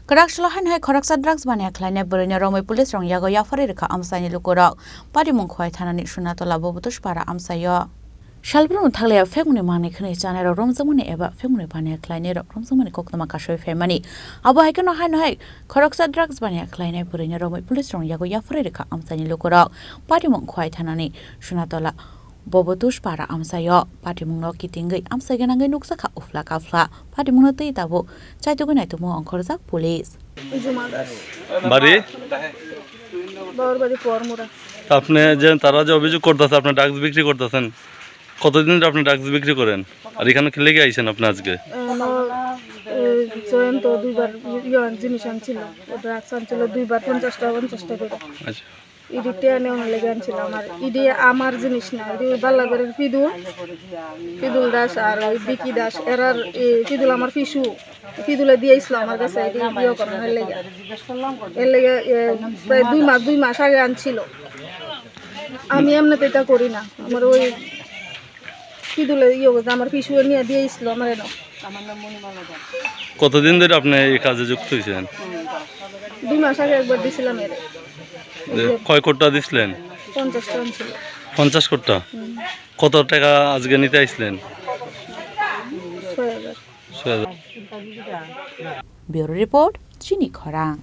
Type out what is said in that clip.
Karakshalahan hai Karaksa drugs bania kleine Berina Romai police rong yago yafarika amsani lukurok. Padi mungkhoi thanani sunatola bobutush para amsayo. Shalbrun thaglea femuni mani khni chanero romzamuni eba femuni bania kleine romzamuni koknama kashoi femani. Abo haikano hai Karaksa drugs bania kleine Berina Romai police rong yago yafarika amsani lukurok. Padi mungkhoi thanani sunatola bobotush para amsayo patimungno kitingai amsagenangai nuksakha ufla kafla patimungno tei tabo chaitugunai tumo angkhorjak police বাড়ি বাড়ি পরমুরা আপনি যে তারা যে অভিযোগ করতেছে আপনি drugs বিক্রি করতেছেন কতদিন ধরে আপনি ড্রাগস বিক্রি করেন আর এখানে কি লেগে আইছেন আপনি আজকে জয়েন তো দুইবার জিনিস আনছিল ড্রাগস আনছিল দুইবার 50 টাকা করে আচ্ছা ইডিতে নেওয়া লেগে আনছিলাম আর ইডি আমার জিনিস না ইডি বাল্লাগড়ের ফিদুল দাস আর ওই বিকি দাস এরার ফিদুল আমার ফিদুলে দিয়েছিল আমার কাছে ইডি বিয়ে করানোর লেগে এর লেগে প্রায় 2 মাস আগে আনছিল আমি এমনিতে এটা করি না আমার ওই ফিদুলে আমার ফিসু নিয়ে দিয়েছিল আমার এনে কতদিন ধরে আপনি এই কাজে যুক্ত হয়েছেন 2 মাস আগে একবার দিছিলাম এর কয় কোটা দিছিলেন 50 টাকা ছিল 50 কোটা কত টাকা আজকে নিতে আইছিলেন 6000 Bureau report Chini Khorang